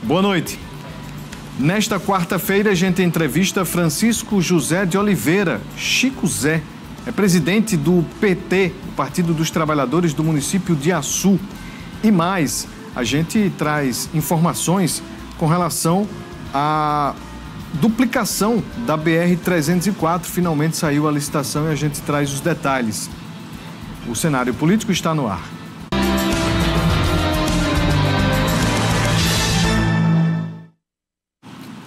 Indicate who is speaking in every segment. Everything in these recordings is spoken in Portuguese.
Speaker 1: Boa noite. Nesta quarta-feira, a gente entrevista Francisco José de Oliveira, Chico Zé. É presidente do PT, o Partido dos Trabalhadores do município de Açu. E mais, a gente traz informações com relação à duplicação da BR-304. Finalmente saiu a licitação e a gente traz os detalhes. O cenário político está no ar.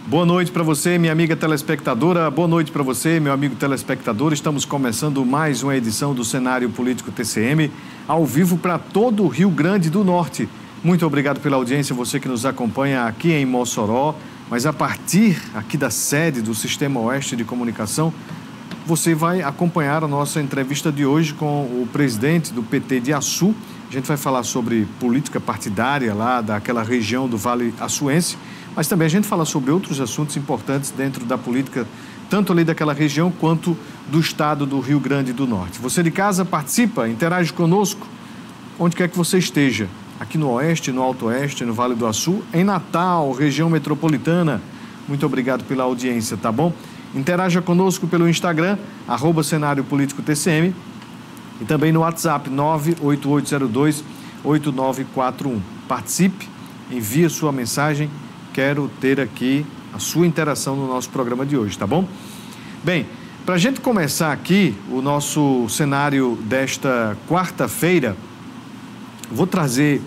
Speaker 1: Boa noite para você, minha amiga telespectadora. Boa noite para você, meu amigo telespectador. Estamos começando mais uma edição do Cenário Político TCM, ao vivo para todo o Rio Grande do Norte. Muito obrigado pela audiência, você que nos acompanha aqui em Mossoró, mas a partir aqui da sede do Sistema Oeste de Comunicação, você vai acompanhar a nossa entrevista de hoje com o presidente do PT de Açu. A gente vai falar sobre política partidária lá daquela região do Vale Açuense, mas também a gente fala sobre outros assuntos importantes dentro da política, tanto ali daquela região quanto do estado do Rio Grande do Norte. Você de casa participa, interage conosco, onde quer que você esteja, aqui no Oeste, no Alto Oeste, no Vale do Açu, em Natal, região metropolitana. Muito obrigado pela audiência, tá bom? Interaja conosco pelo Instagram, @Cenário Político TCM, e também no WhatsApp 98802-8941. Participe, envie sua mensagem. Quero ter aqui a sua interação no nosso programa de hoje, tá bom? Bem, para a gente começar aqui o nosso cenário desta quarta-feira, vou trazer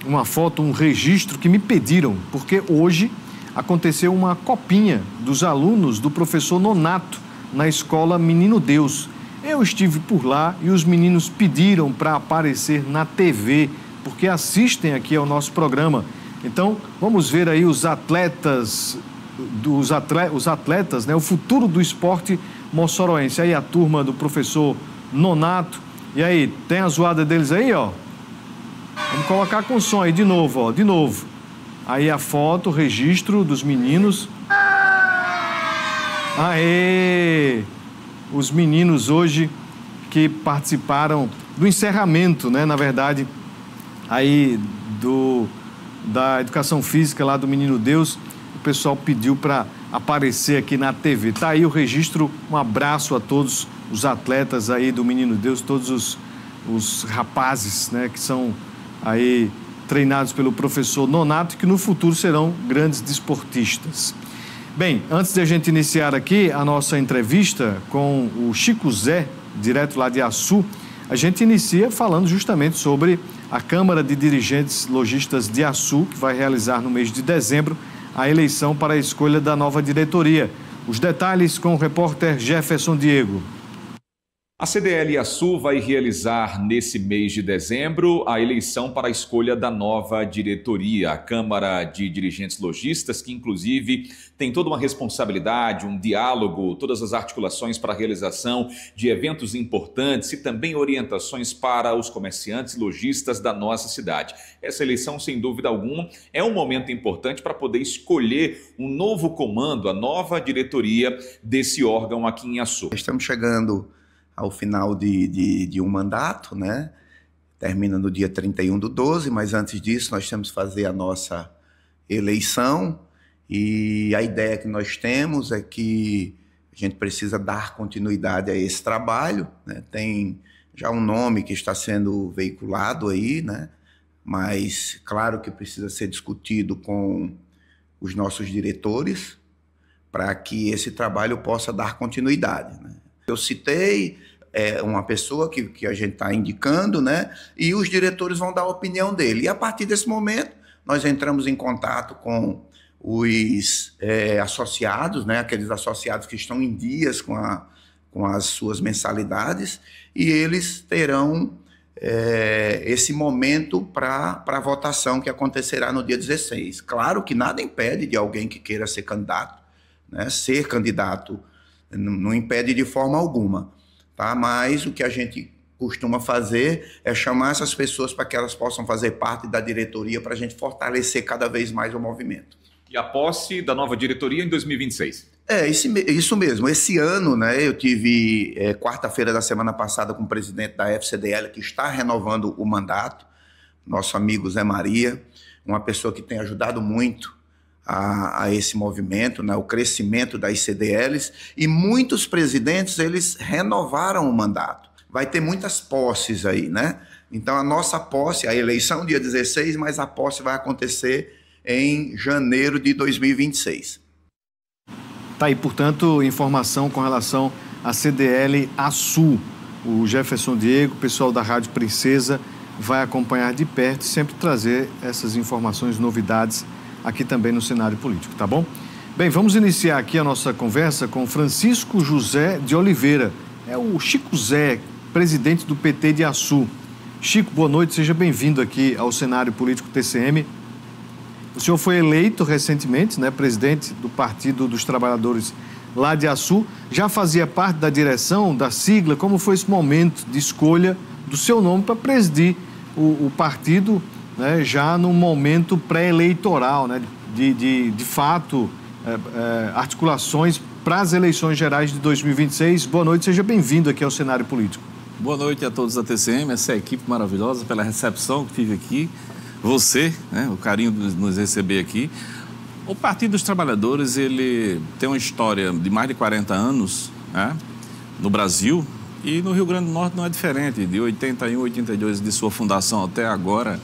Speaker 1: uma foto, um registro que me pediram, porque hoje aconteceu uma copinha dos alunos do professor Nonato na escola Menino Deus. Eu estive por lá e os meninos pediram para aparecer na TV, porque assistem aqui ao nosso programa. Então, vamos ver aí os atletas, né? O futuro do esporte moçoroense. Aí a turma do professor Nonato. E aí, tem a zoada deles aí, ó? Vamos colocar com som aí de novo, ó, de novo. Aí a foto, o registro dos meninos. Aê! Os meninos hoje que participaram do encerramento, né? Na verdade, aí da educação física lá do Menino Deus, o pessoal pediu para aparecer aqui na TV. Tá aí o registro, um abraço a todos os atletas aí do Menino Deus, todos os rapazes, né, que são aí treinados pelo professor Nonato, que no futuro serão grandes desportistas. Bem, antes de a gente iniciar aqui a nossa entrevista com o Chico Zé, direto lá de Açu, a gente inicia falando justamente sobre a Câmara de Dirigentes Lojistas de Açu, que vai realizar no mês de dezembro a eleição para a escolha da nova diretoria. Os detalhes com o repórter Jefferson Diego.
Speaker 2: A CDL Açu vai realizar nesse mês de dezembro a eleição para a escolha da nova diretoria, a Câmara de Dirigentes Lojistas, que inclusive tem toda uma responsabilidade, um diálogo, todas as articulações para a realização de eventos importantes e também orientações para os comerciantes e lojistas da nossa cidade. Essa eleição, sem dúvida alguma, é um momento importante para poder escolher um novo comando, a nova diretoria desse órgão aqui em Açu.
Speaker 3: Estamos chegando ao final de um mandato, né? Termina no dia 31/12, mas antes disso nós temos que fazer a nossa eleição e a ideia que nós temos é que a gente precisa dar continuidade a esse trabalho, né? Tem já um nome que está sendo veiculado aí, né? Mas claro que precisa ser discutido com os nossos diretores para que esse trabalho possa dar continuidade, né? Eu citei uma pessoa que a gente está indicando, né? E os diretores vão dar a opinião dele. E a partir desse momento, nós entramos em contato com os associados, né? Aqueles associados que estão em dias com as suas mensalidades, e eles terão esse momento para a votação que acontecerá no dia 16. Claro que nada impede de alguém que queira ser candidato, né? Ser candidato não impede de forma alguma, tá? Mas o que a gente costuma fazer é chamar essas pessoas para que elas possam fazer parte da diretoria para a gente fortalecer cada vez mais o movimento.
Speaker 2: E a posse da nova diretoria em 2026?
Speaker 3: Isso mesmo. Esse ano, né, eu tive quarta-feira da semana passada com o presidente da FCDL, que está renovando o mandato, nosso amigo Zé Maria, uma pessoa que tem ajudado muito a esse movimento, né, o crescimento das CDLs, e muitos presidentes, eles renovaram o mandato. Vai ter muitas posses aí, né? Então, a nossa posse, a eleição dia 16, mas a posse vai acontecer em janeiro de 2026.
Speaker 1: Tá aí, portanto, informação com relação à CDL Açu. O Jefferson Diego, pessoal da Rádio Princesa, vai acompanhar de perto e sempre trazer essas informações, novidades aqui também no cenário político, tá bom? Bem, vamos iniciar aqui a nossa conversa com Francisco José de Oliveira. É o Chico Zé, presidente do PT de Açu. Chico, boa noite, seja bem-vindo aqui ao cenário político TCM. O senhor foi eleito recentemente, né, presidente do Partido dos Trabalhadores lá de Açu. Já fazia parte da direção, da sigla. Como foi esse momento de escolha do seu nome para presidir o partido, né, já no momento pré-eleitoral, né, de fato, articulações para as eleições gerais de 2026. Boa noite, seja bem-vindo aqui ao cenário político.
Speaker 4: Boa noite a todos da TCM, essa equipe maravilhosa, pela recepção que tive aqui. Você, né, o carinho de nos receber aqui. O Partido dos Trabalhadores, ele tem uma história de mais de 40 anos, né, no Brasil, e no Rio Grande do Norte não é diferente. De 81, 82, de sua fundação até agora,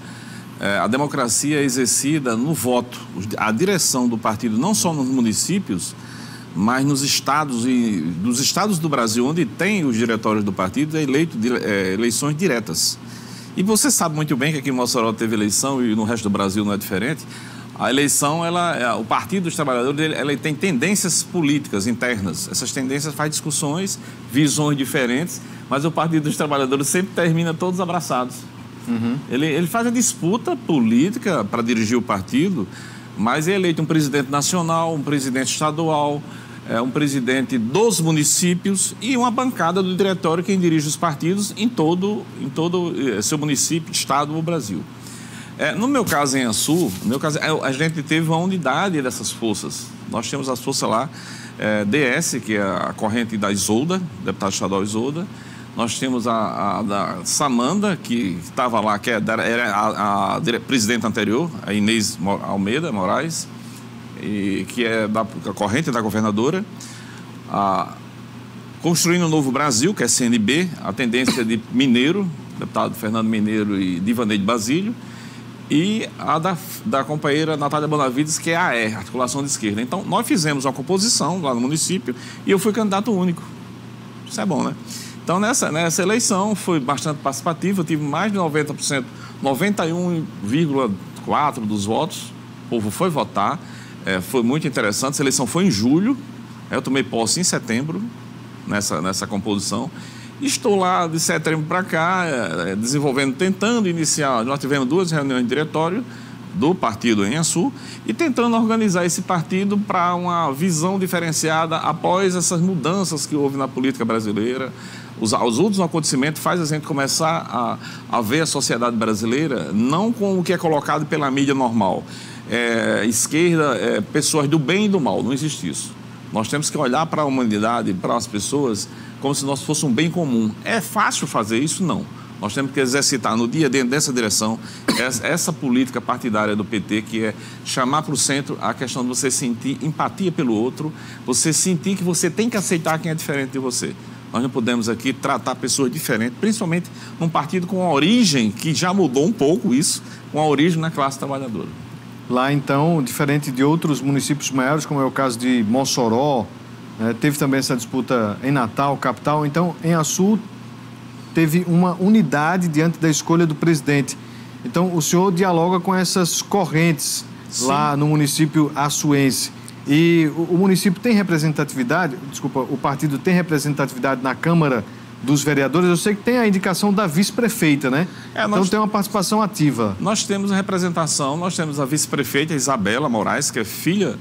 Speaker 4: a democracia é exercida no voto. A direção do partido, não só nos municípios, mas nos estados e dos estados do Brasil, onde tem os diretórios do partido, é eleito eleições diretas. E você sabe muito bem que aqui em Mossoró teve eleição e no resto do Brasil não é diferente. A eleição, o Partido dos Trabalhadores, ele tem tendências políticas internas. Essas tendências fazem discussões, visões diferentes, mas o Partido dos Trabalhadores sempre termina todos abraçados. Uhum. Ele faz a disputa política para dirigir o partido, mas é eleito um presidente nacional, um presidente estadual, um presidente dos municípios e uma bancada do diretório quem dirige os partidos em todo seu município, estado ou Brasil. No meu caso, em Açu, a gente teve uma unidade dessas forças. Nós temos as forças lá, DS, que é a corrente da Isolda, deputado estadual Isolda. Nós temos a da Samanda, que estava lá, que era a presidente anterior, a Inês Almeida Moraes, que é da corrente da governadora. Construindo o Novo Brasil, que é CNB, a tendência de Mineiro, deputado Fernando Mineiro e Divaneide Basílio, e a da companheira Natália Bonavides, que é a AE, Articulação de Esquerda. Então, nós fizemos uma composição lá no município e eu fui candidato único. Isso é bom, né? Então, nessa eleição foi bastante participativa, eu tive mais de 90%, 91,4% dos votos, o povo foi votar, foi muito interessante. Essa eleição foi em julho, eu tomei posse em setembro, nessa composição. Estou lá de setembro para cá, tentando iniciar. Nós tivemos 2 reuniões de diretório do partido em Açu e tentando organizar esse partido para uma visão diferenciada após essas mudanças que houve na política brasileira. Os últimos acontecimentos fazem a gente começar a ver a sociedade brasileira não com o que é colocado pela mídia normal. Esquerda, pessoas do bem e do mal, não existe isso. Nós temos que olhar para a humanidade, para as pessoas, como se nós fosse um bem comum. É fácil fazer isso? Não. Nós temos que exercitar no dia dentro dessa direção essa política partidária do PT, que é chamar para o centro a questão de você sentir empatia pelo outro, você sentir que você tem que aceitar quem é diferente de você. Nós não podemos aqui tratar pessoas diferentes, principalmente num partido com a origem, que já mudou um pouco isso, com a origem na classe trabalhadora.
Speaker 1: Lá, então, diferente de outros municípios maiores, como é o caso de Mossoró, teve também essa disputa em Natal, capital. Então, em Açu, teve uma unidade diante da escolha do presidente. Então, o senhor dialoga com essas correntes. Sim. Lá no município açuense. E o município tem representatividade, o partido tem representatividade na Câmara dos Vereadores. Eu sei que tem a indicação da vice-prefeita, né? Então tem uma participação ativa.
Speaker 4: Nós temos a representação, nós temos a vice-prefeita Isabela Moraes, que é filha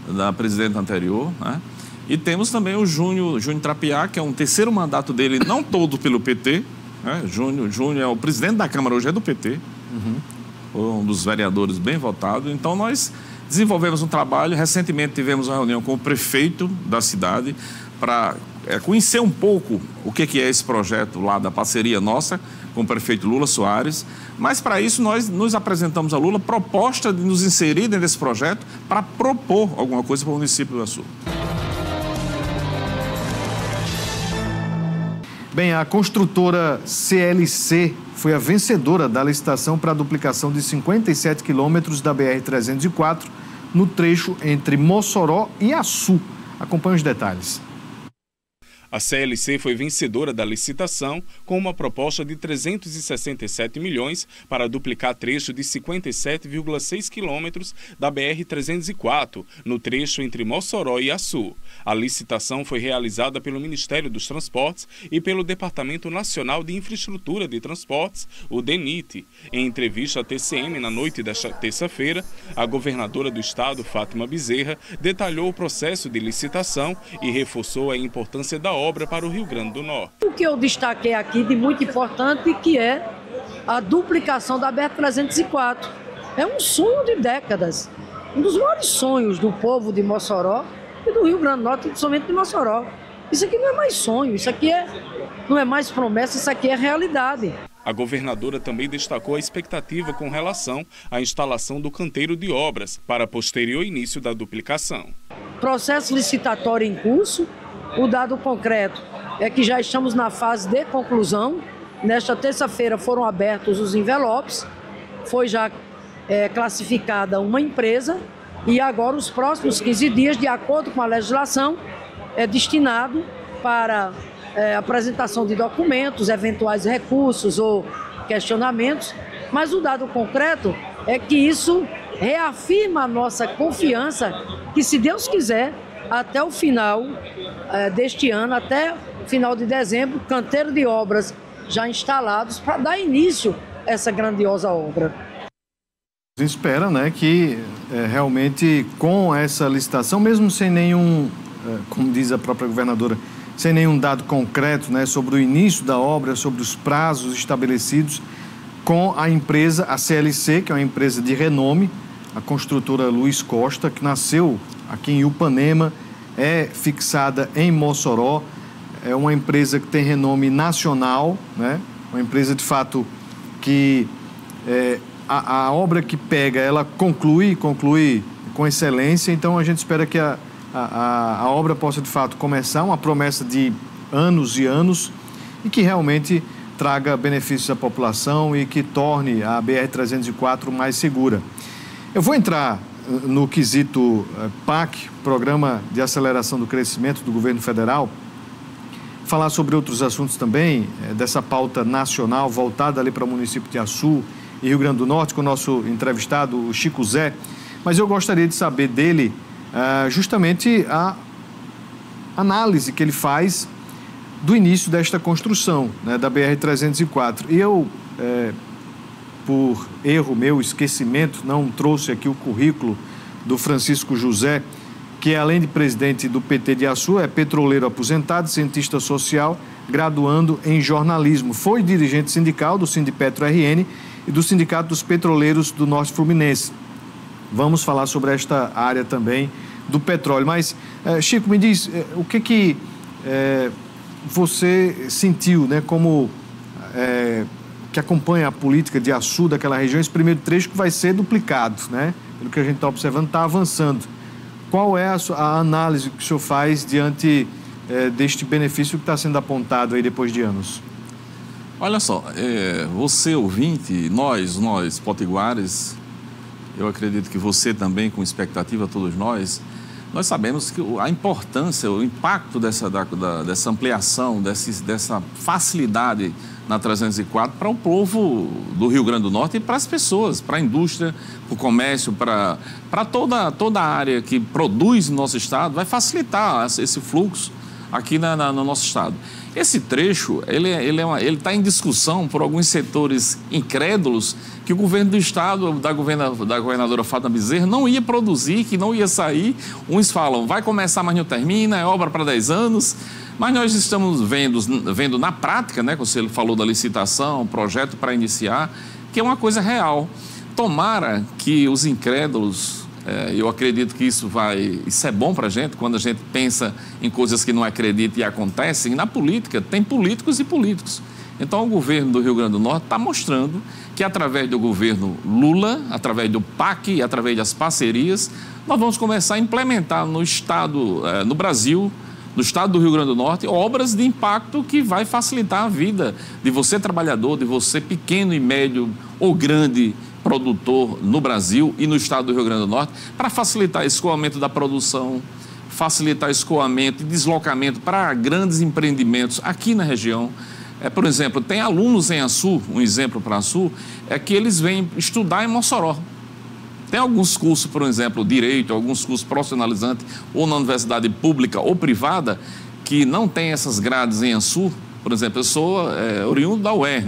Speaker 4: da presidenta anterior, né? E temos também o Júnior Trapiá, que é um terceiro mandato dele, não todo pelo PT, né? Júnior é o presidente da Câmara, hoje é do PT, um dos vereadores bem votado. Então nós desenvolvemos um trabalho, recentemente tivemos uma reunião com o prefeito da cidade para conhecer um pouco o que é esse projeto lá da parceria nossa com o prefeito Lula Soares, mas para isso nós nos apresentamos a Lula proposta de nos inserir dentro desse projeto para propor alguma coisa para o município do Açu.
Speaker 1: Bem, a construtora CLC foi a vencedora da licitação para a duplicação de 57 quilômetros da BR-304 no trecho entre Mossoró e Açu. Acompanhe os detalhes.
Speaker 5: A CLC foi vencedora da licitação com uma proposta de 367 milhões para duplicar trecho de 57,6 quilômetros da BR-304, no trecho entre Mossoró e Açu. A licitação foi realizada pelo Ministério dos Transportes e pelo Departamento Nacional de Infraestrutura de Transportes, o DENIT. Em entrevista à TCM na noite desta terça-feira, a governadora do estado, Fátima Bezerra, detalhou o processo de licitação e reforçou a importância da obra para o Rio Grande do Norte.
Speaker 6: O que eu destaquei aqui de muito importante que é a duplicação da BR-304. É um sonho de décadas, um dos maiores sonhos do povo de Mossoró e do Rio Grande do Norte, principalmente de Mossoró. Isso aqui não é mais sonho, isso aqui não é mais promessa, isso aqui é realidade.
Speaker 5: A governadora também destacou a expectativa com relação à instalação do canteiro de obras para posterior início da duplicação.
Speaker 6: Processo licitatório em curso. O dado concreto é que já estamos na fase de conclusão. Nesta terça-feira foram abertos os envelopes, foi já classificada uma empresa e agora os próximos 15 dias, de acordo com a legislação, é destinado para apresentação de documentos, eventuais recursos ou questionamentos. Mas o dado concreto é que isso reafirma a nossa confiança que, se Deus quiser, até o final deste ano, até o final de dezembro, canteiro de obras já instalados para dar início a essa grandiosa obra.
Speaker 1: A gente espera, né, que realmente com essa licitação, mesmo sem nenhum, como diz a própria governadora, sem nenhum dado concreto, né, sobre o início da obra, sobre os prazos estabelecidos, com a empresa, a CLC, que é uma empresa de renome, a construtora Luiz Costa, que nasceu aqui em Upanema, é fixada em Mossoró, é uma empresa que tem renome nacional, né? Uma empresa de fato que a obra que pega, ela conclui com excelência, então a gente espera que a obra possa de fato começar, uma promessa de anos e anos, e que realmente traga benefícios à população e que torne a BR-304 mais segura. Eu vou entrar no quesito PAC, Programa de Aceleração do Crescimento do Governo Federal, falar sobre outros assuntos também, dessa pauta nacional voltada ali para o município de Açu e Rio Grande do Norte, com o nosso entrevistado, o Chico Zé. Mas eu gostaria de saber dele justamente a análise que ele faz do início desta construção, né, da BR-304. E eu, por erro meu, esquecimento, não trouxe aqui o currículo do Francisco José, que além de presidente do PT de Açu, é petroleiro aposentado, cientista social, graduando em jornalismo. Foi dirigente sindical do Sindipetro-RN e do Sindicato dos Petroleiros do Norte Fluminense. Vamos falar sobre esta área também do petróleo. Mas, Chico, me diz, o que você sentiu, né, como que acompanha a política de Açu, daquela região, esse primeiro trecho que vai ser duplicado, né? Pelo que a gente está observando, está avançando. Qual é a análise que o senhor faz diante deste benefício que está sendo apontado aí depois de anos?
Speaker 4: Olha só, você ouvinte, nós potiguares, eu acredito que você também, com expectativa, todos nós sabemos que a importância, o impacto dessa ampliação, dessa facilidade na 304 para o povo do Rio Grande do Norte e para as pessoas, para a indústria, para o comércio, para toda a área que produz no nosso estado, vai facilitar esse fluxo aqui no nosso estado. Esse trecho, ele está em discussão por alguns setores incrédulos que o governo do estado, da governadora Fátima Bezerra, não ia produzir, que não ia sair. Uns falam, vai começar, mas não termina, é obra para 10 anos. Mas nós estamos vendo na prática, né, como você falou da licitação, projeto para iniciar, que é uma coisa real. Tomara que os incrédulos, eu acredito que isso é bom para a gente, quando a gente pensa em coisas que não acredita e acontecem. Na política, tem políticos e políticos. Então, o governo do Rio Grande do Norte está mostrando que, através do governo Lula, através do PAC e através das parcerias, nós vamos começar a implementar no Estado, no Brasil, no Estado do Rio Grande do Norte, obras de impacto que vai facilitar a vida de você trabalhador, de você pequeno e médio ou grande produtor no Brasil e no Estado do Rio Grande do Norte, para facilitar o escoamento da produção, facilitar o escoamento e deslocamento para grandes empreendimentos aqui na região. Por exemplo, tem alunos em Açu, um exemplo para Açu, é que eles vêm estudar em Mossoró. Tem alguns cursos, por exemplo, direito, alguns cursos profissionalizantes, ou na universidade pública ou privada, que não tem essas grades em Açu. Por exemplo, eu sou oriundo da UERN.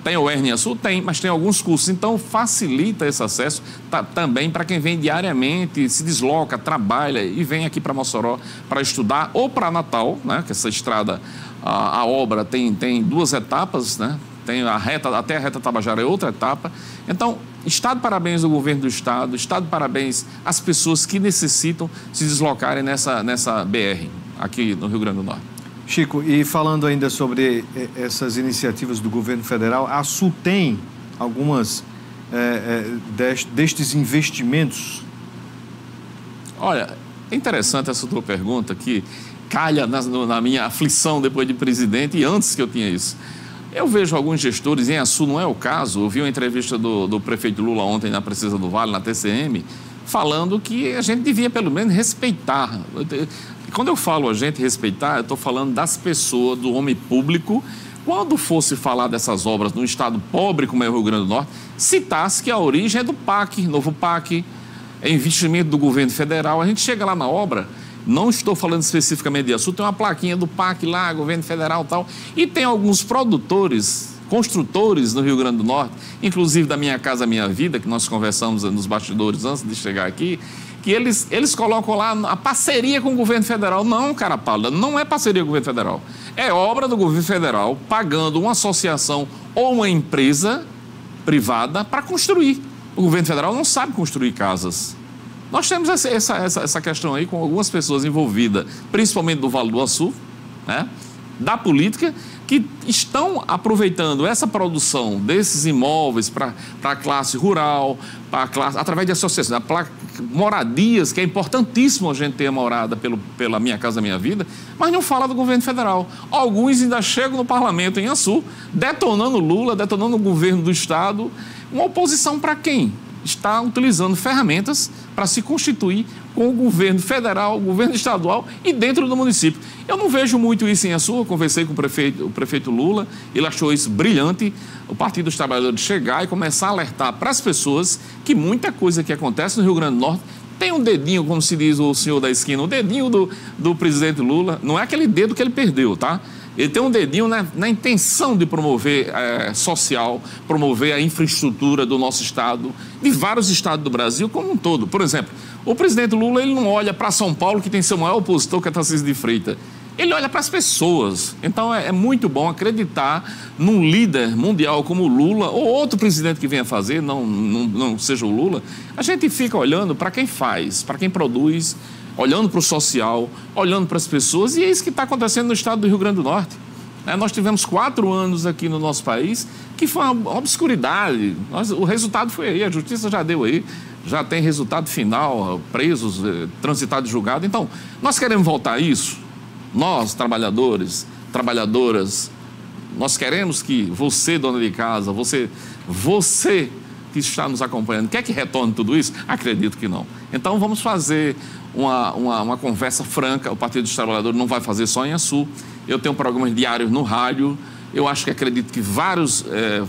Speaker 4: Tem a UERN em Açu? Tem, mas tem alguns cursos. Então, facilita esse acesso também para quem vem diariamente, se desloca, trabalha e vem aqui para Mossoró para estudar, ou para Natal, né, que essa estrada, a obra tem 2 etapas, né? Tem até a reta Tabajara é outra etapa. Então, está de parabéns ao governo do Estado, está de parabéns às pessoas que necessitam se deslocarem nessa BR, aqui no Rio Grande do Norte.
Speaker 1: Chico, e falando ainda sobre essas iniciativas do governo federal, a Açu tem algumas destes investimentos?
Speaker 4: Olha, é interessante essa tua pergunta, que calha na minha aflição depois de presidente e antes que eu tinha isso. Eu vejo alguns gestores, em Açu não é o caso, eu vi uma entrevista do prefeito Lula ontem na Princesa do Vale, na TCM, falando que a gente devia pelo menos respeitar. Quando eu falo a gente respeitar, eu estou falando das pessoas, do homem público. Quando fosse falar dessas obras num estado pobre como é o Rio Grande do Norte, citasse que a origem é do PAC, novo PAC, é investimento do governo federal. A gente chega lá na obra, não estou falando especificamente de Açu, tem uma plaquinha do PAC lá, governo federal e tal, e tem alguns produtores, construtores no Rio Grande do Norte, inclusive da Minha Casa Minha Vida, que nós conversamos nos bastidores antes de chegar aqui, que eles colocam lá a parceria com o governo federal. Não, cara pálida, não é parceria com o governo federal. É obra do governo federal pagando uma associação ou uma empresa privada para construir. O governo federal não sabe construir casas. Nós temos essa questão aí com algumas pessoas envolvidas, principalmente do Vale do Açu, né, da política, que estão aproveitando essa produção desses imóveis para a classe rural, através de associações, moradias, que é importantíssimo a gente ter a morada pela Minha Casa Minha Vida, mas não fala do governo federal. Alguns ainda chegam no parlamento em Açu, detonando Lula, detonando o governo do Estado. Uma oposição para quem? Está utilizando ferramentas para se constituir com o governo federal, o governo estadual e dentro do município. Eu não vejo muito isso em Açu. Eu conversei com o prefeito Lula, ele achou isso brilhante, o Partido dos Trabalhadores chegar e começar a alertar para as pessoas que muita coisa que acontece no Rio Grande do Norte tem um dedinho, como se diz o senhor da esquina, o dedinho do presidente Lula, não é aquele dedo que ele perdeu, tá? Ele tem um dedinho na intenção de promover social, promover a infraestrutura do nosso estado, de vários estados do Brasil como um todo. Por exemplo, o presidente Lula ele não olha para São Paulo, que tem seu maior opositor, que é Tarcísio de Freitas. Ele olha para as pessoas. Então é muito bom acreditar num líder mundial como o Lula, ou outro presidente que venha fazer, não seja o Lula. A gente fica olhando para quem faz, para quem produz, olhando para o social, olhando para as pessoas, e é isso que está acontecendo no estado do Rio Grande do Norte. Nós tivemos 4 anos aqui no nosso país que foi uma obscuridade. O resultado foi aí, a justiça já deu aí, já tem resultado final, presos, transitados de julgado. Então, nós queremos voltar a isso? Nós, trabalhadores, trabalhadoras, nós queremos que você, dona de casa, você que está nos acompanhando, quer que retorne tudo isso? Acredito que não. Então, vamos fazer uma conversa franca. O Partido dos Trabalhadores não vai fazer só em Açu. Eu tenho programas diários no rádio. Eu acredito que vários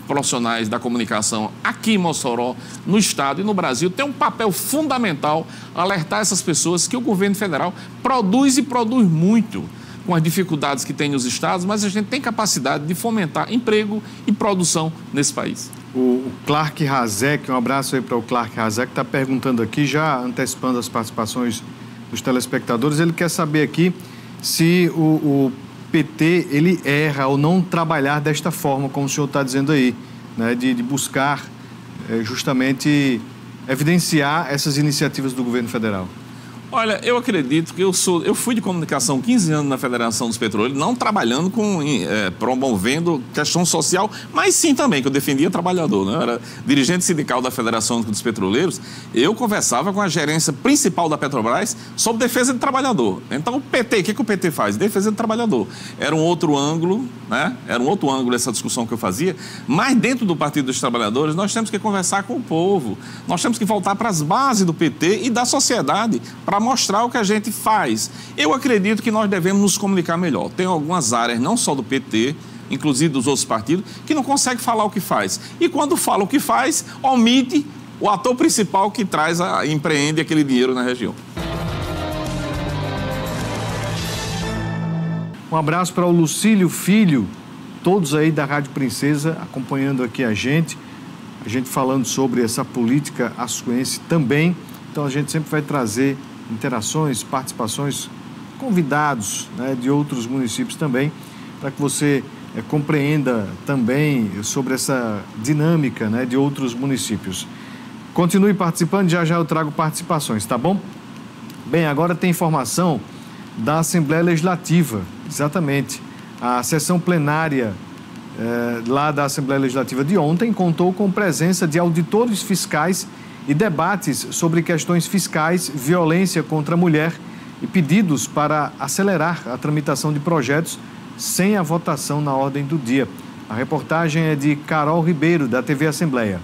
Speaker 4: profissionais da comunicação aqui em Mossoró, no estado e no Brasil, têm um papel fundamental alertar essas pessoas que o governo federal produz e produz muito, com as dificuldades que tem nos estados, mas a gente tem capacidade de fomentar emprego e produção nesse país.
Speaker 1: O Clark Razek, um abraço aí para o Clark Razek, que está perguntando aqui, já antecipando as participações dos telespectadores, ele quer saber aqui se o PT ele erra ao não trabalhar desta forma, como o senhor está dizendo aí, né, de buscar justamente evidenciar essas iniciativas do governo federal.
Speaker 4: Olha, eu acredito que eu fui de comunicação 15 anos na Federação dos Petroleiros, não trabalhando promovendo questão social, mas sim também, que eu defendia trabalhador, né? Eu era dirigente sindical da Federação dos Petroleiros, eu conversava com a gerência principal da Petrobras sobre defesa do trabalhador. Então, o PT, o que o PT faz? Defesa do trabalhador. Era um outro ângulo, né? Era um outro ângulo essa discussão que eu fazia, mas dentro do Partido dos Trabalhadores, nós temos que conversar com o povo, nós temos que voltar para as bases do PT e da sociedade para mostrar o que a gente faz. Eu acredito que nós devemos nos comunicar melhor. Tem algumas áreas, não só do PT, inclusive dos outros partidos, que não conseguem falar o que faz. E quando fala o que faz, omite o ator principal que empreende aquele dinheiro na região.
Speaker 1: Um abraço para o Lucílio Filho, todos aí da Rádio Princesa acompanhando aqui a gente falando sobre essa política açuense também. Então a gente sempre vai trazer interações, participações, convidados, né, de outros municípios também, para que você compreenda também sobre essa dinâmica, né, de outros municípios. Continue participando, já eu trago participações, tá bom? Bem, agora tem informação da Assembleia Legislativa, exatamente. A sessão plenária lá da Assembleia Legislativa de ontem contou com presença de auditores fiscais e debates sobre questões fiscais, violência contra a mulher e pedidos para acelerar a tramitação de projetos sem a votação na ordem do dia. A reportagem é de Carol Ribeiro, da TV Assembleia.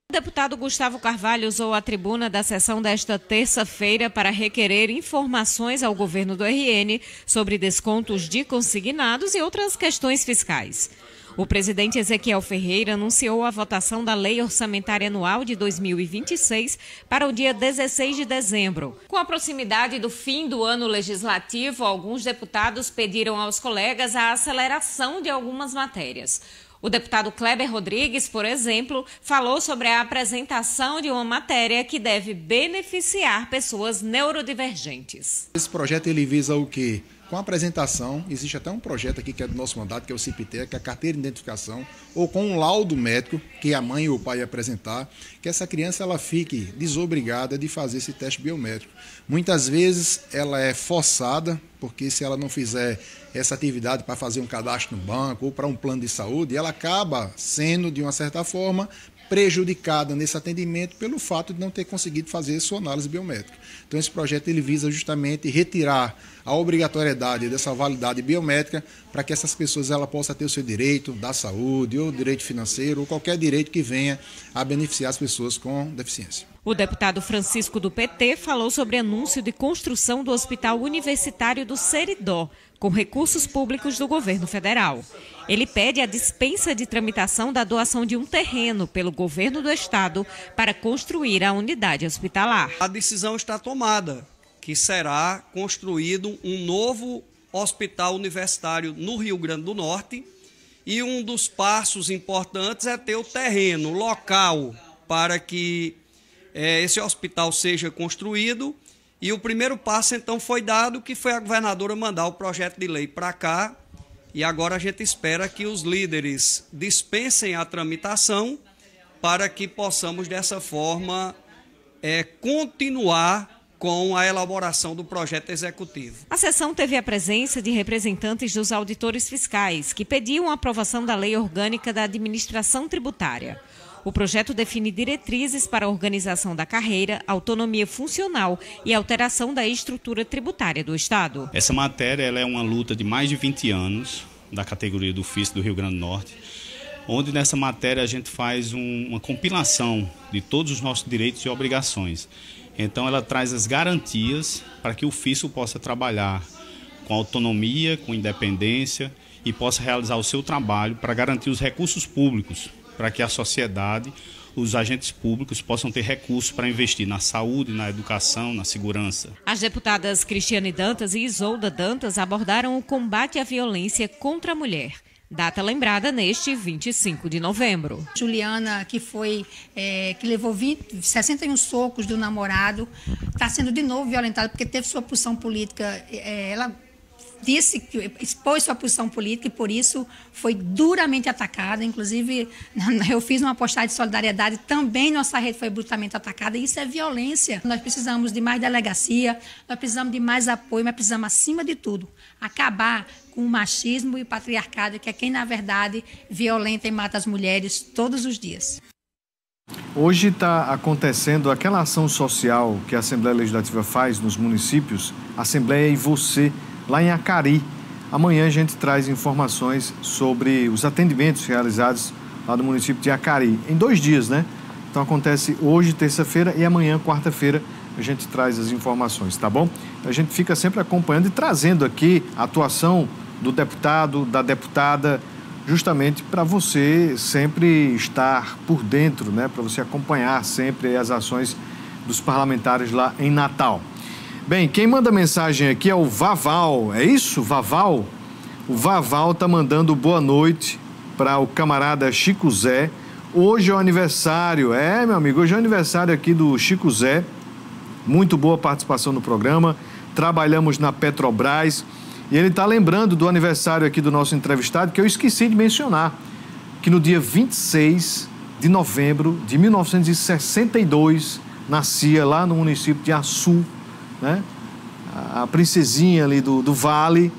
Speaker 7: O deputado Gustavo Carvalho usou a tribuna da sessão desta terça-feira para requerer informações ao governo do RN sobre descontos de consignados e outras questões fiscais. O presidente Ezequiel Ferreira anunciou a votação da Lei Orçamentária Anual de 2026 para o dia 16 de dezembro. Com a proximidade do fim do ano legislativo, alguns deputados pediram aos colegas a aceleração de algumas matérias. O deputado Kleber Rodrigues, por exemplo, falou sobre a apresentação de uma matéria que deve beneficiar pessoas neurodivergentes.
Speaker 8: Esse projeto ele visa o quê? Com a apresentação, existe até um projeto aqui que é do nosso mandato, que é o CIPTE, que é a carteira de identificação, ou com um laudo médico que a mãe ou o pai apresentar, que essa criança ela fique desobrigada de fazer esse teste biométrico. Muitas vezes ela é forçada, porque se ela não fizer essa atividade para fazer um cadastro no banco ou para um plano de saúde, ela acaba sendo, de uma certa forma, prejudicada nesse atendimento pelo fato de não ter conseguido fazer sua análise biométrica. Então esse projeto ele visa justamente retirar a obrigatoriedade dessa validade biométrica para que essas pessoas ela possam ter o seu direito da saúde ou direito financeiro ou qualquer direito que venha a beneficiar as pessoas com deficiência.
Speaker 7: O deputado Francisco do PT falou sobre anúncio de construção do Hospital Universitário do Seridó, com recursos públicos do governo federal. Ele pede a dispensa de tramitação da doação de um terreno pelo governo do estado para construir a unidade hospitalar.
Speaker 9: A decisão está tomada, que será construído um novo hospital universitário no Rio Grande do Norte, e um dos passos importantes é ter o terreno local para que esse hospital seja construído. E o primeiro passo, então, foi dado, que foi a governadora mandar o projeto de lei para cá. E agora a gente espera que os líderes dispensem a tramitação para que possamos, dessa forma, continuar com a elaboração do projeto executivo.
Speaker 7: A sessão teve a presença de representantes dos auditores fiscais, que pediam a aprovação da Lei Orgânica da Administração Tributária. O projeto define diretrizes para a organização da carreira, autonomia funcional e alteração da estrutura tributária do Estado.
Speaker 10: Essa matéria ela é uma luta de mais de 20 anos da categoria do FIS do Rio Grande do Norte, onde nessa matéria a gente faz uma compilação de todos os nossos direitos e obrigações. Então ela traz as garantias para que o fisco possa trabalhar com autonomia, com independência e possa realizar o seu trabalho para garantir os recursos públicos, para que a sociedade, os agentes públicos possam ter recursos para investir na saúde, na educação, na segurança.
Speaker 7: As deputadas Cristiane Dantas e Isolda Dantas abordaram o combate à violência contra a mulher. Data lembrada neste 25 de novembro.
Speaker 11: Juliana, que levou 61 socos do namorado, está sendo de novo violentada porque teve sua posição política. Ela expôs sua posição política e, por isso, foi duramente atacada. Inclusive, eu fiz uma postagem de solidariedade, também nossa rede foi brutalmente atacada, e isso é violência. Nós precisamos de mais delegacia, nós precisamos de mais apoio, mas precisamos, acima de tudo, acabar com o machismo e o patriarcado, que é quem, na verdade, violenta e mata as mulheres todos os dias.
Speaker 1: Hoje está acontecendo aquela ação social que a Assembleia Legislativa faz nos municípios, Assembleia e Você, lá em Acari. Amanhã a gente traz informações sobre os atendimentos realizados lá no município de Acari, em 2 dias, né? Então acontece hoje, terça-feira, e amanhã, quarta-feira, a gente traz as informações, tá bom? A gente fica sempre acompanhando e trazendo aqui a atuação do deputado, da deputada, justamente para você sempre estar por dentro, né? Para você acompanhar sempre as ações dos parlamentares lá em Natal. Bem, quem manda mensagem aqui é o Vaval, é isso, Vaval? O Vaval está mandando boa noite para o camarada Chico Zé. Hoje é o aniversário, meu amigo, hoje é o aniversário aqui do Chico Zé. Muito boa participação no programa, trabalhamos na Petrobras. E ele está lembrando do aniversário aqui do nosso entrevistado, que eu esqueci de mencionar, que no dia 26 de novembro de 1962, nascia lá no município de Açu, né? A princesinha ali do Vale,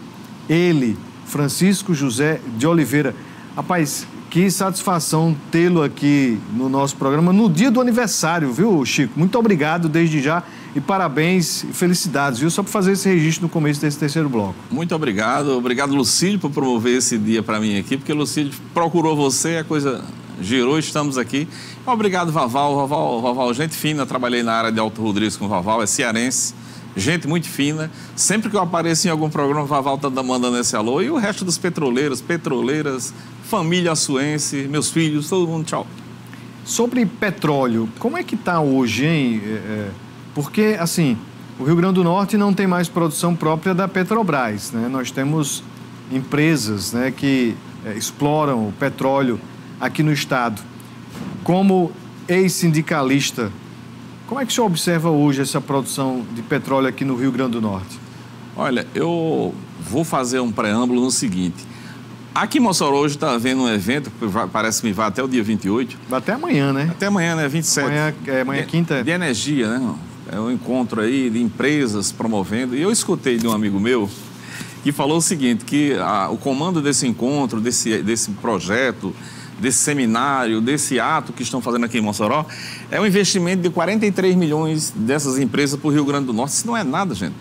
Speaker 1: ele, Francisco José de Oliveira. Rapaz, que satisfação tê-lo aqui no nosso programa no dia do aniversário, viu, Chico? Muito obrigado desde já e parabéns e felicidades, viu? Só por fazer esse registro no começo desse terceiro bloco.
Speaker 4: Muito obrigado. Obrigado, Lucídio, por promover esse dia para mim aqui, porque Lucídio procurou você, a coisa girou, estamos aqui. Obrigado, Vaval. Vaval, gente fina, trabalhei na área de Alto Rodrigues com o Vaval, é cearense. Gente muito fina. Sempre que eu apareço em algum programa, o Vaval está mandando esse alô. E o resto dos petroleiras, família açuense, meus filhos, todo mundo, tchau.
Speaker 1: Sobre petróleo, como é que está hoje, hein? Porque, assim, o Rio Grande do Norte não tem mais produção própria da Petrobras, né? Nós temos empresas, né, que exploram o petróleo aqui no estado. Como ex-sindicalista, como é que o senhor observa hoje essa produção de petróleo aqui no Rio Grande do Norte?
Speaker 4: Olha, eu vou fazer um preâmbulo no seguinte. Aqui em Mossoró hoje está havendo um evento, parece que vai até o dia 28.
Speaker 1: Vai até amanhã, né?
Speaker 4: Até amanhã, né? 27.
Speaker 1: Amanhã é quinta.
Speaker 4: De energia, né? É um encontro aí de empresas promovendo. E eu escutei de um amigo meu que falou o seguinte, que o comando desse encontro, desse projeto, desse seminário, desse ato que estão fazendo aqui em Mossoró, é um investimento de 43 milhões dessas empresas para o Rio Grande do Norte. Isso não é nada, gente.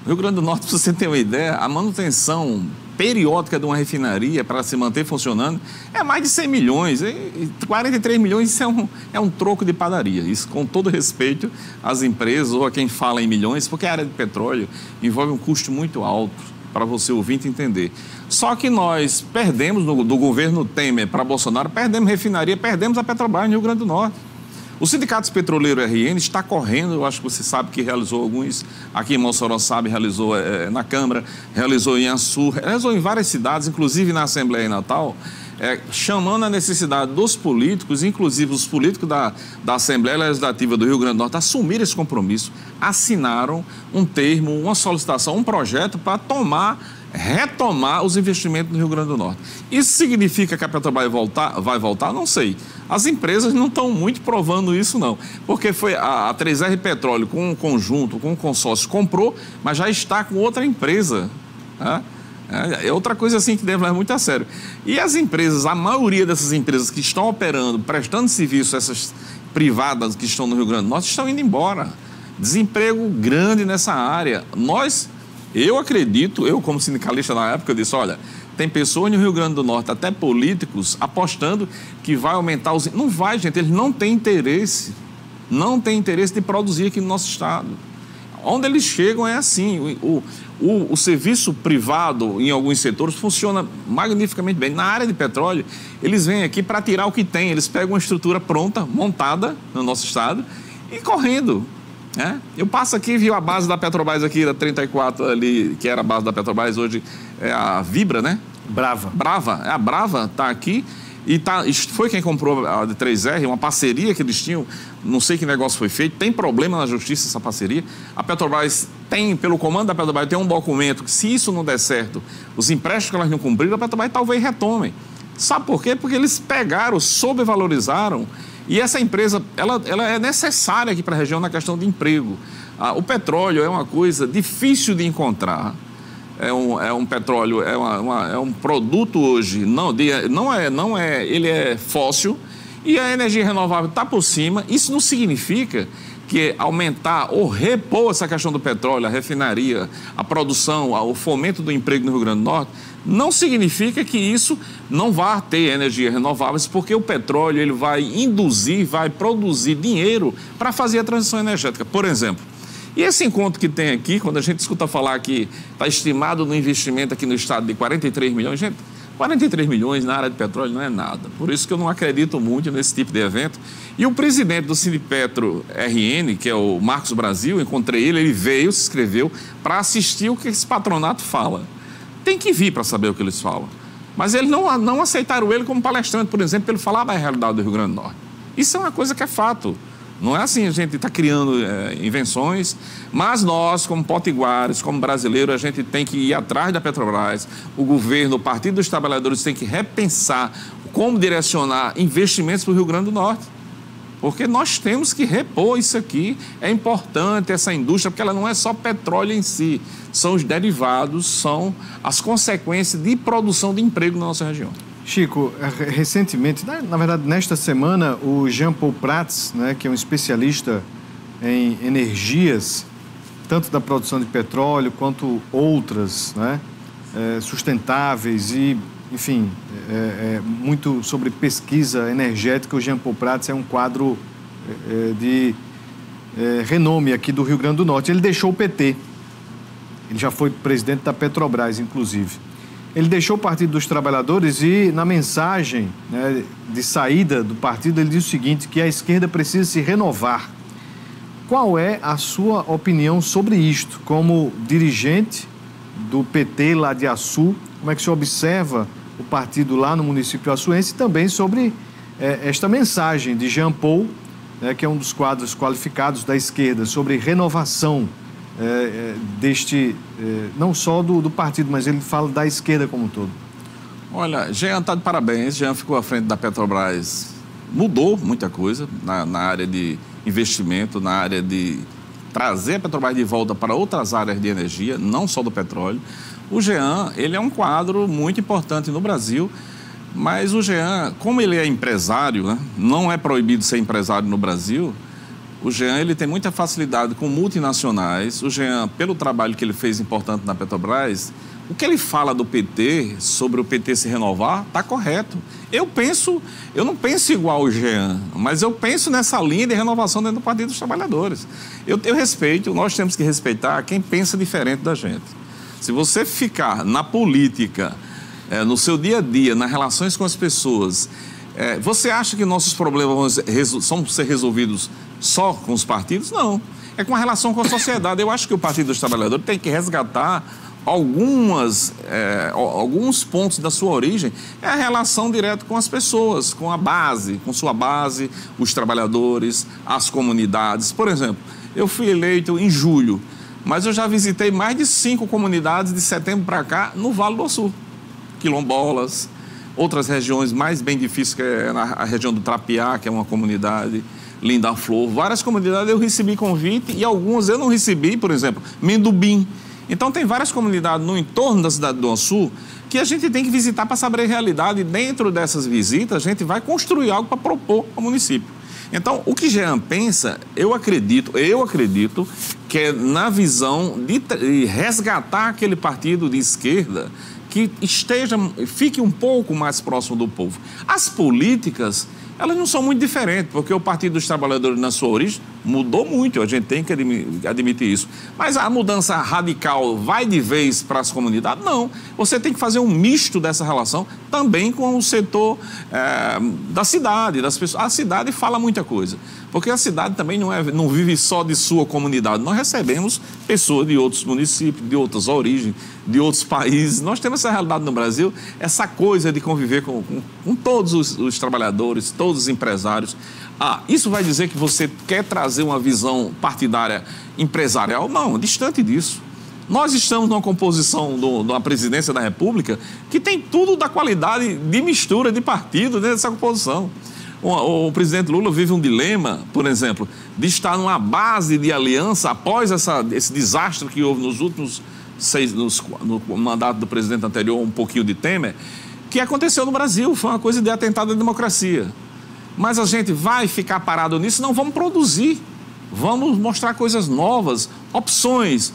Speaker 4: O Rio Grande do Norte, para você ter uma ideia, a manutenção periódica de uma refinaria para se manter funcionando é mais de 100 milhões. E 43 milhões, isso é um troco de padaria. Isso, com todo respeito às empresas ou a quem fala em milhões, porque a área de petróleo envolve um custo muito alto para você ouvinte entender. Só que nós perdemos, do governo Temer para Bolsonaro, perdemos refinaria, perdemos a Petrobras no Rio Grande do Norte. O Sindicato Petroleiro RN está correndo, eu acho que você sabe que realizou alguns, aqui em Mossoró sabe, realizou na Câmara, realizou em Açu, realizou em várias cidades, inclusive na Assembleia em Natal, chamando a necessidade dos políticos, inclusive os políticos da Assembleia Legislativa do Rio Grande do Norte, a assumir esse compromisso, assinaram um termo, uma solicitação, um projeto para retomar os investimentos no Rio Grande do Norte. Isso significa que a Petrobras vai voltar? Não sei. As empresas não estão muito provando isso, não. Porque foi a 3R Petróleo, com um conjunto, com um consórcio, comprou, mas já está com outra empresa. Né? É outra coisa assim que deve levar muito a sério. E as empresas, a maioria dessas empresas que estão operando, prestando serviço, essas privadas que estão no Rio Grande do Norte, estão indo embora. Desemprego grande nessa área. Eu acredito, eu como sindicalista na época, eu disse, olha, tem pessoas no Rio Grande do Norte, até políticos, apostando que vai aumentar os... Não vai, gente, eles não têm interesse de produzir aqui no nosso estado. Onde eles chegam é assim, o serviço privado em alguns setores funciona magnificamente bem. Na área de petróleo, eles vêm aqui para tirar o que tem, eles pegam uma estrutura pronta, montada no nosso estado e correndo. Eu passo aqui e vi a base da Petrobras aqui, da 34 ali, que era a base da Petrobras, hoje é a Vibra, né?
Speaker 1: Brava.
Speaker 4: A Brava está aqui. E foi quem comprou a 3R, uma parceria que eles tinham, não sei que negócio foi feito, tem problema na justiça essa parceria. A Petrobras tem, pelo comando da Petrobras, tem um documento que, se isso não der certo, os empréstimos que elas não cumpriram, a Petrobras talvez retomem. Sabe por quê? Porque eles pegaram, sobrevalorizaram, e essa empresa, ela é necessária aqui para a região na questão de emprego. O petróleo é uma coisa difícil de encontrar. É um petróleo, é um produto hoje, ele é fóssil, e a energia renovável está por cima. Isso não significa que aumentar ou repor essa questão do petróleo, a refinaria, a produção, o fomento do emprego no Rio Grande do Norte, não significa que isso não vá ter energias renováveis, porque o petróleo ele vai induzir, vai produzir dinheiro para fazer a transição energética. Por exemplo, e esse encontro que tem aqui, quando a gente escuta falar que está estimado no investimento aqui no estado de 43 milhões, gente, 43 milhões na área de petróleo não é nada. Por isso que eu não acredito muito nesse tipo de evento. E o presidente do Sindipetro RN, que é o Marcos Brasil, encontrei ele veio, se inscreveu para assistir o que esse patronato fala. Tem que vir para saber o que eles falam. Mas eles não aceitaram ele como palestrante, por exemplo, para ele falar da realidade do Rio Grande do Norte. Isso é uma coisa que é fato. Não é assim, a gente está criando invenções, mas nós, como potiguares, como brasileiros, a gente tem que ir atrás da Petrobras. O governo, o Partido dos Trabalhadores tem que repensar como direcionar investimentos para o Rio Grande do Norte. Porque nós temos que repor isso aqui. É importante essa indústria, porque ela não é só petróleo em si. São os derivados, são as consequências de produção de emprego na nossa região.
Speaker 1: Chico, recentemente, na verdade, nesta semana, o Jean Paul Prats, né, que é um especialista em energias, tanto da produção de petróleo quanto outras, né, sustentáveis e, enfim, muito sobre pesquisa energética. O Jean Paul Prats é um quadro de renome aqui do Rio Grande do Norte. Ele deixou o PT. Ele já foi presidente da Petrobras, inclusive. Ele deixou o Partido dos Trabalhadores e, na mensagem, né, de saída do partido, ele diz o seguinte, que a esquerda precisa se renovar. Qual é a sua opinião sobre isto? Como dirigente do PT lá de Açu, como é que o senhor observa o partido lá no município açuense e também sobre esta mensagem de Jean Paul, né, que é um dos quadros qualificados da esquerda, sobre renovação não só do partido, mas ele fala da esquerda como um todo.
Speaker 4: Olha, Jean está de parabéns. Jean ficou à frente da Petrobras, mudou muita coisa na área de investimento, na área de trazer a Petrobras de volta para outras áreas de energia, não só do petróleo. O Jean, ele é um quadro muito importante no Brasil, mas o Jean, como ele é empresário, né, não é proibido ser empresário no Brasil. O Jean, ele tem muita facilidade com multinacionais. O Jean, pelo trabalho que ele fez importante na Petrobras, o que ele fala do PT, sobre o PT se renovar, está correto. Eu não penso igual o Jean, mas eu penso nessa linha de renovação dentro do Partido dos Trabalhadores. Eu respeito, nós temos que respeitar quem pensa diferente da gente. Se você ficar na política, no seu dia a dia, nas relações com as pessoas, você acha que nossos problemas vão ser resolvidos só com os partidos? Não. É com a relação com a sociedade. Eu acho que o Partido dos Trabalhadores tem que resgatar alguns pontos da sua origem. É a relação direta com as pessoas, com a base, com sua base, os trabalhadores, as comunidades. Por exemplo, eu fui eleito em julho, mas eu já visitei mais de 5 comunidades de setembro para cá no Vale do Sul. Quilombolas, outras regiões mais bem difíceis, que é a região do Trapiá, que é uma comunidade, Linda Flor, várias comunidades eu recebi convite e algumas eu não recebi, por exemplo, Mendubim. Então tem várias comunidades no entorno da cidade do Açu que a gente tem que visitar para saber a realidade, e dentro dessas visitas a gente vai construir algo para propor ao município. Então, o que Jean pensa, eu acredito que é na visão de resgatar aquele partido de esquerda que fique um pouco mais próximo do povo. As políticas, elas não são muito diferentes, porque o Partido dos Trabalhadores, na sua origem, Mudou muito, a gente tem que admitir isso. Mas a mudança radical vai de vez para as comunidades? Não. Você tem que fazer um misto dessa relação também com o setor da cidade, das pessoas. A cidade fala muita coisa, porque a cidade também não vive só de sua comunidade. Nós recebemos pessoas de outros municípios, de outras origens, de outros países. Nós temos essa realidade no Brasil, essa coisa de conviver com todos os trabalhadores, todos os empresários. Isso vai dizer que você quer trazer uma visão partidária empresarial? Não, distante disso. Nós estamos numa composição da presidência da República que tem tudo da qualidade de mistura de partido dentro dessa composição. O presidente Lula vive um dilema, por exemplo, de estar numa base de aliança após esse desastre que houve nos últimos no mandato do presidente anterior, um pouquinho de Temer, que aconteceu no Brasil. Foi uma coisa de atentado à democracia. Mas a gente vai ficar parado nisso? Não, vamos produzir. Vamos mostrar coisas novas, opções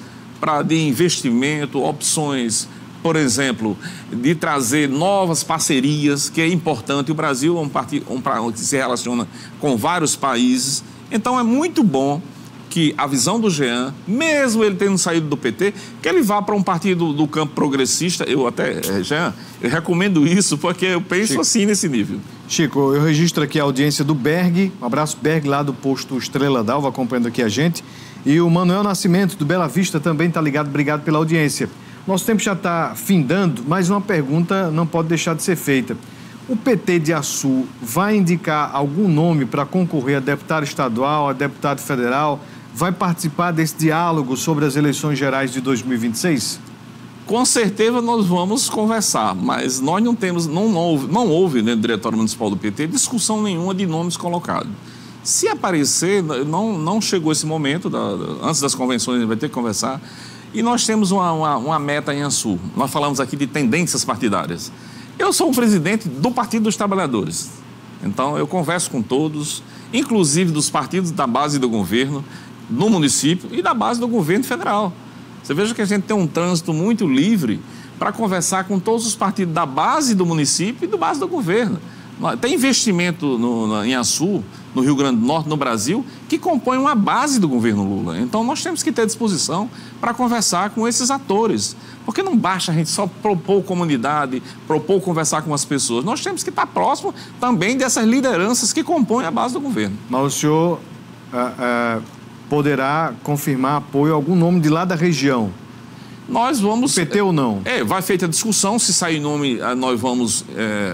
Speaker 4: de investimento, opções, por exemplo, de trazer novas parcerias, que é importante. O Brasil é um país que se relaciona com vários países. Então é muito bom que a visão do Jean, mesmo ele tendo saído do PT, que ele vá para um partido do campo progressista. Jean, eu recomendo isso porque eu penso assim nesse nível.
Speaker 1: Chico, eu registro aqui a audiência do Berg, um abraço Berg lá do posto Estrela d'Alva, acompanhando aqui a gente. E o Manuel Nascimento, do Bela Vista, também está ligado, obrigado pela audiência. Nosso tempo já está findando, mas uma pergunta não pode deixar de ser feita. O PT de Açu vai indicar algum nome para concorrer a deputado estadual, a deputado federal? Vai participar desse diálogo sobre as eleições gerais de 2026?
Speaker 4: Com certeza nós vamos conversar, mas nós não houve dentro do Diretório Municipal do PT discussão nenhuma de nomes colocados. Se aparecer, não chegou esse momento, antes das convenções a gente vai ter que conversar, e nós temos uma meta em Açu. Nós falamos aqui de tendências partidárias. Eu sou o presidente do Partido dos Trabalhadores, então eu converso com todos, inclusive dos partidos da base do governo, no município e da base do governo federal. Você veja que a gente tem um trânsito muito livre para conversar com todos os partidos da base do município e da base do governo. Tem investimento em Açu, no Rio Grande do Norte, no Brasil, que compõe uma base do governo Lula. Então nós temos que ter disposição para conversar com esses atores. Porque não basta a gente só propor comunidade, propor conversar com as pessoas. Nós temos que estar próximo também dessas lideranças que compõem a base do governo.
Speaker 1: Mas o senhor poderá confirmar apoio a algum nome de lá da região?
Speaker 4: Nós vamos...
Speaker 1: O PT ou não?
Speaker 4: Vai feita a discussão, se sair nome, nós vamos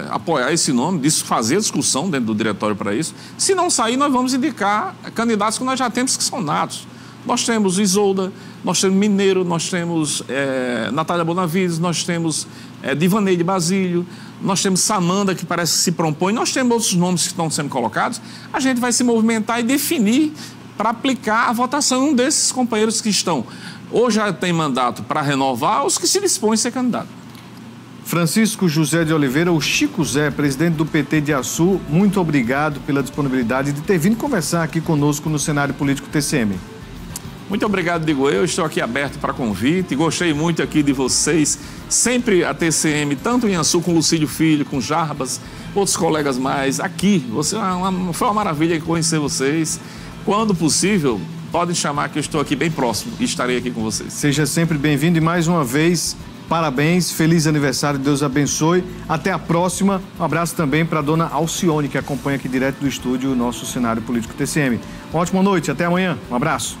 Speaker 4: apoiar esse nome, fazer a discussão dentro do diretório para isso. Se não sair, nós vamos indicar candidatos que nós já temos que são natos. Nós temos Isolda, nós temos Mineiro, nós temos Natália Bonavides, nós temos Divanei de Basílio, nós temos Samanda, que parece que se propõe, nós temos outros nomes que estão sendo colocados. A gente vai se movimentar e definir para aplicar a votação desses companheiros que estão ou já tem mandato para renovar, os que se dispõem a ser candidato.
Speaker 1: Francisco José de Oliveira, o Chico Zé, presidente do PT de Açu, muito obrigado pela disponibilidade de ter vindo conversar aqui conosco no cenário político TCM.
Speaker 4: Muito obrigado, digo eu. Estou aqui aberto para convite. Gostei muito aqui de vocês. Sempre a TCM, tanto em Açu com Lucídio Filho, com Jarbas, outros colegas mais. Aqui, foi uma maravilha conhecer vocês. Quando possível, podem chamar que eu estou aqui bem próximo e estarei aqui com vocês.
Speaker 1: Seja sempre bem-vindo e mais uma vez, parabéns, feliz aniversário, Deus abençoe. Até a próxima. Um abraço também para a dona Alcione, que acompanha aqui direto do estúdio o nosso cenário político TCM. Uma ótima noite, até amanhã. Um abraço.